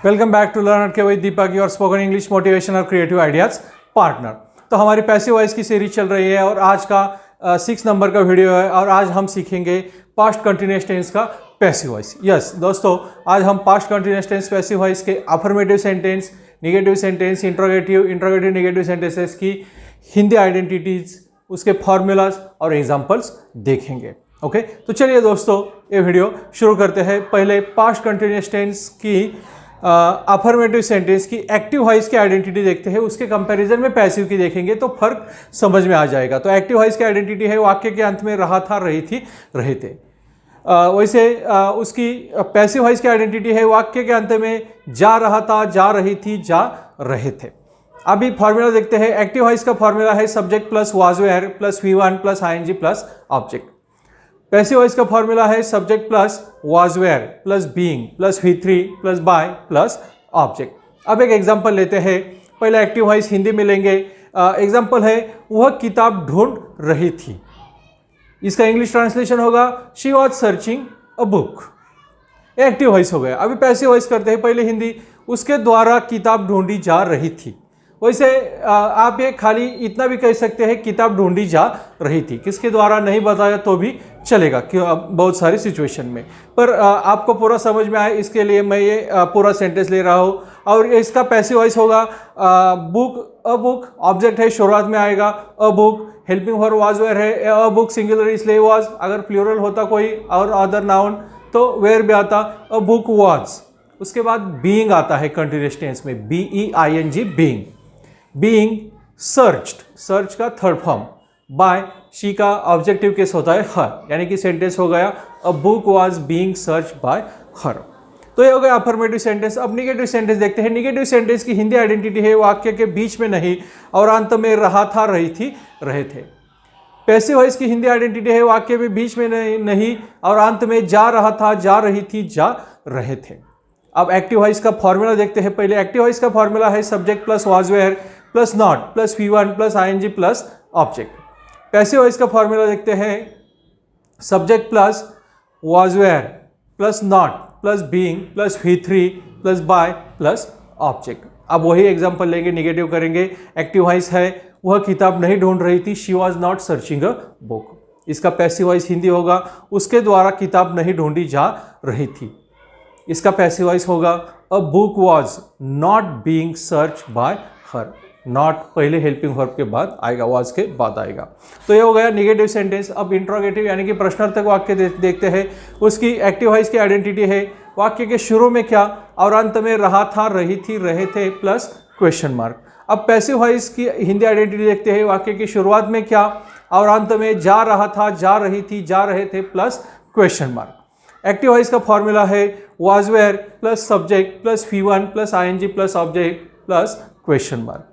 Welcome back to learner के with Deepak, your spoken English motivation और creative ideas partner. तो हमारी passive voice की सीरीज चल रही है और आज का 6 नंबर का वीडियो है और आज हम सीखेंगे पास्ट कंटिन्यूअस टेंस का पैसिव वॉइस। यस दोस्तों, आज हम past continuous tense passive voice के affirmative sentence, negative sentence, interrogative negative sentences की हिंदी आइडेंटिटीज, उसके फॉर्मूलाज और एग्जाम्पल्स देखेंगे। ओके तो चलिए दोस्तों ये वीडियो शुरू करते हैं। पहले पास्ट कंटिन्यूअस टेंस की अफर्मेटिव सेंटेंस की एक्टिव वॉइस की आइडेंटिटी देखते हैं, उसके कंपैरिजन में पैसिव की देखेंगे तो फर्क समझ में आ जाएगा। तो एक्टिव वॉइस की आइडेंटिटी है वाक्य के अंत में रहा था, रही थी, रहे थे। वैसे उसकी पैसिव वॉइस की आइडेंटिटी है वाक्य के अंत में जा रहा था, जा रही थी, जा रहे थे। अभी फॉर्मूला देखते हैं। एक्टिव वॉइस का फॉर्मूला है subject plus was were plus V1 plus ING plus object. Passive voice का फॉर्मूला है subject plus was were plus being plus V3 plus by plus object. अब एक एग्जांपल लेते हैं। पहले एक्टिव वॉइस हिंदी में लेंगे। एग्जांपल है वह किताब ढूंढ रही थी। इसका इंग्लिश ट्रांसलेशन होगा she was searching a book. Active voice हो गया। अभी पैसिव वॉइस करते हैं। पहले हिंदी, उसके द्वारा किताब ढूंढी जा रही थी। वैसे आप ये खाली इतना भी कह सकते हैं किताब ढूंढी जा रही थी, किसके द्वारा नहीं बताया तो भी चलेगा क्यों, बहुत सारी सिचुएशन में। पर आपको पूरा समझ में आए इसके लिए मैं ये पूरा सेंटेंस ले रहा हूँ। और इसका पैसिव वॉइस होगा बुक, अ बुक। ऑब्जेक्ट है, शुरुआत में आएगा a book. Helping for was were है, अ बुक सिंगुलर इसलिए वाज। अगर प्लूरल होता कोई और अदर नाउन तो वेयर भी आता, अ बुक वाज। उसके बाद बीइंग आता है कंटिन्यूअस टेंस में, BEING being. Being searched, search का थर्ड फॉर्म। बाय, शी का ऑब्जेक्टिव केस होता है हर, यानी कि सेंटेंस हो गया a book was being search by हर। तो ये हो गया अफर्मेटिव सेंटेंस। अब निगेटिव सेंटेंस देखते हैं। निगेटिव सेंटेंस की हिंदी आइडेंटिटी है वाक्य के बीच में नहीं और अंत में रहा था, रही थी, रहे थे। पैसिव वॉइस की हिंदी आइडेंटिटी है वाक्य में बीच में नहीं और अंत में जा रहा था, जा रही थी, जा रहे थे। अब एक्टिव वॉइस का फॉर्मूला देखते हैं। पहले एक्टिव वॉइस का फॉर्मूला है subject plus was were plus not plus V1 plus ING plus object. Passive voice का फॉर्मूला देखते हैं subject plus was were plus not plus being plus V3 plus by plus object. अब वही example लेंगे, negative करेंगे। Active voice है वह किताब नहीं ढूंढ रही थी, she was not searching a book. इसका पैसिव वॉइस हिंदी होगा उसके द्वारा किताब नहीं ढूंढी जा रही थी। इसका पैसिव वॉइस होगा a book was not being search by her. Not पहले हेल्पिंग वर्ब के बाद आएगा, वाज के बाद आएगा। तो ये हो गया निगेटिव सेंटेंस। अब इंट्रोगेटिव यानी कि प्रश्नार्थक वाक्य देखते हैं। उसकी एक्टिव वॉइस की आइडेंटिटी है वाक्य के शुरू में क्या और अंत में रहा था, रही थी, रहे थे प्लस क्वेश्चन मार्क। अब पैसिव वॉइस की हिंदी आइडेंटिटी देखते हैं वाक्य की शुरुआत में क्या और अंत में जा रहा था, जा रही थी, जा रहे थे plus question mark. Active voice का फॉर्मूला है was were plus subject plus V1 plus ING plus object plus question mark.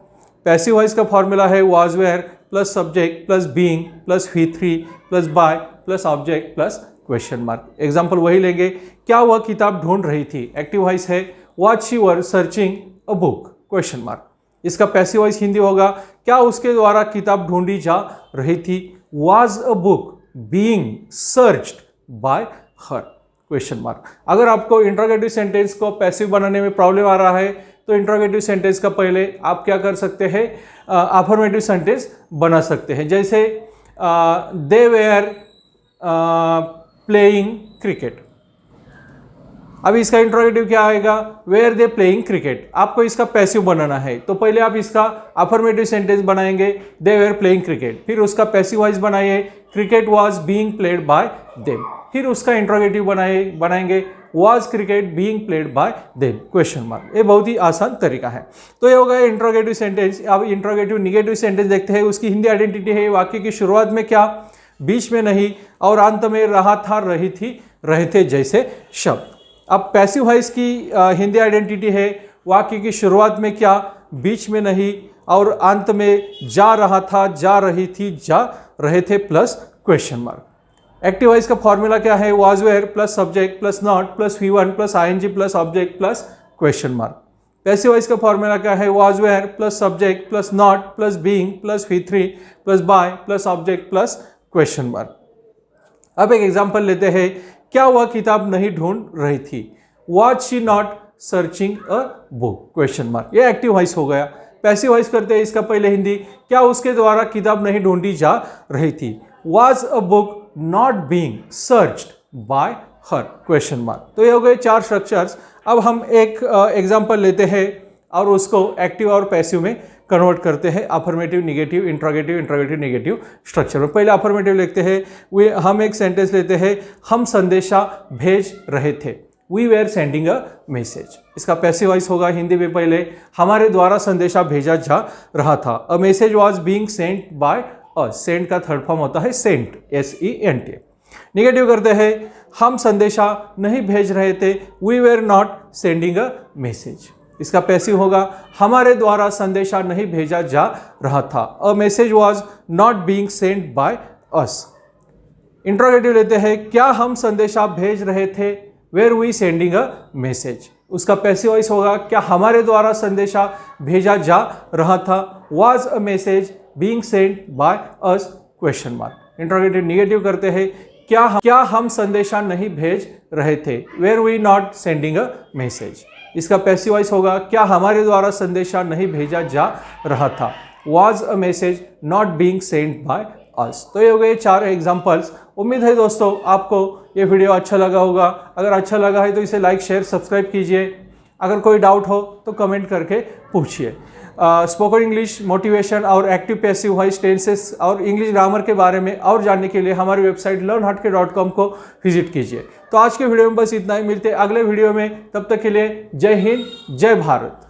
Passive voice का फॉर्मूला है was were plus subject plus being plus V3 plus by plus object plus question mark. Example वही लेंगे। क्या वह किताब ढूंढ रही थी? एक्टिव वॉइस है was she were searching a book question mark. इसका पैसिव वॉइस हिंदी होगा क्या उसके द्वारा किताब ढूंढी जा रही थी? Was a book being searched bye her question mark. अगर आपको इंट्रोगेटिव सेंटेंस को पैसिव बनाने में प्रॉब्लम आ रहा है तो इंट्रोगेटिव सेंटेंस का पहले आप क्या कर सकते हैं, अफर्मेटिव सेंटेंस बना सकते हैं। जैसे दे वेयर प्लेइंग क्रिकेट। अभी इसका इंट्रोगेटिव क्या आएगा? Were they playing cricket. आपको इसका पैसिव बनाना है तो पहले आप इसका अफर्मेटिव सेंटेंस बनाएंगे दे वेयर प्लेइंग क्रिकेट, फिर उसका पैसिव वॉइस बनाइए cricket was being played by them, फिर उसका इंट्रोगेटिव बनाएंगे was cricket being played by them question mark. ये बहुत ही आसान तरीका है। तो ये हो गया इंट्रोगेटिव सेंटेंस। अब इंट्रोगेटिव निगेटिव सेंटेंस देखते हैं। उसकी हिंदी आइडेंटिटी है वाक्य की शुरुआत में क्या, बीच में नहीं और अंत में रहा था, रही थी, रहे थे जैसे शब्द। अब पैसिव वॉइस की हिंदी आइडेंटिटी है वाक्य की शुरुआत में क्या, बीच में नहीं और अंत में जा रहा था, जा रही थी, जा रहे थे plus question mark. Active voice का फॉर्मूला क्या है? Was were plus subject plus not plus V1 plus ING plus object plus question mark. Passive voice का फॉर्मूला क्या है? Was were plus subject plus not plus being plus V3 plus by plus object plus question mark. अब एक example लेते हैं। क्या वह किताब नहीं ढूंढ रही थी? Was she not searching a book question mark. ये एक्टिव वॉइस हो गया। पैसिव वॉइस करते हैं इसका पहले हिंदी, क्या उसके द्वारा किताब नहीं ढूंढी जा रही थी? Was a book not being searched bye her question mark. तो ये हो गए 4 स्ट्रक्चर्स। अब हम एक एग्जाम्पल लेते हैं और उसको एक्टिव और पैसिव में कन्वर्ट करते हैं। Affirmative, negative, interrogative, negative structure में। पहले अफर्मेटिव लिखते हैं। हम एक सेंटेंस लेते हैं, हम संदेशा भेज रहे थे। We were sending a message. इसका पैसिव वॉइस होगा हिंदी में पहले, हमारे द्वारा संदेशा भेजा जा रहा था। A message was being sent by us. Sent का थर्ड फॉर्म होता है सेंट, SENT। निगेटिव करते हैं, हम संदेशा नहीं भेज रहे थे। We were not sending a message. इसका पैसिव होगा, हमारे द्वारा संदेशा नहीं भेजा जा रहा था। A message was not being sent by us. Interrogative लेते हैं, क्या हम संदेशा भेज रहे थे? Were we sending a message. उसका पैसिव वॉइस होगा, क्या हमारे द्वारा संदेशा भेजा जा रहा था? Was a message being sent by us question mark. Interrogative negative करते हैं, क्या हम संदेशा नहीं भेज रहे थे? Were we not sending a message. इसका पैसिव वॉइस होगा, क्या हमारे द्वारा संदेशा नहीं भेजा जा रहा था? Was a message not being sent by अस। तो ये हो गए 4 एग्जाम्पल्स। उम्मीद है दोस्तों आपको ये वीडियो अच्छा लगा होगा। अगर अच्छा लगा है तो इसे लाइक, शेयर, सब्सक्राइब कीजिए। अगर कोई डाउट हो तो कमेंट करके पूछिए। स्पोकन इंग्लिश मोटिवेशन और एक्टिव पैसिव वॉइस, टेंसेस और इंग्लिश ग्रामर के बारे में और जानने के लिए हमारी वेबसाइट learnhotke.com को विजिट कीजिए। तो आज के वीडियो में बस इतना ही। मिलते हैं अगले वीडियो में, तब तक के लिए जय हिंद, जय भारत।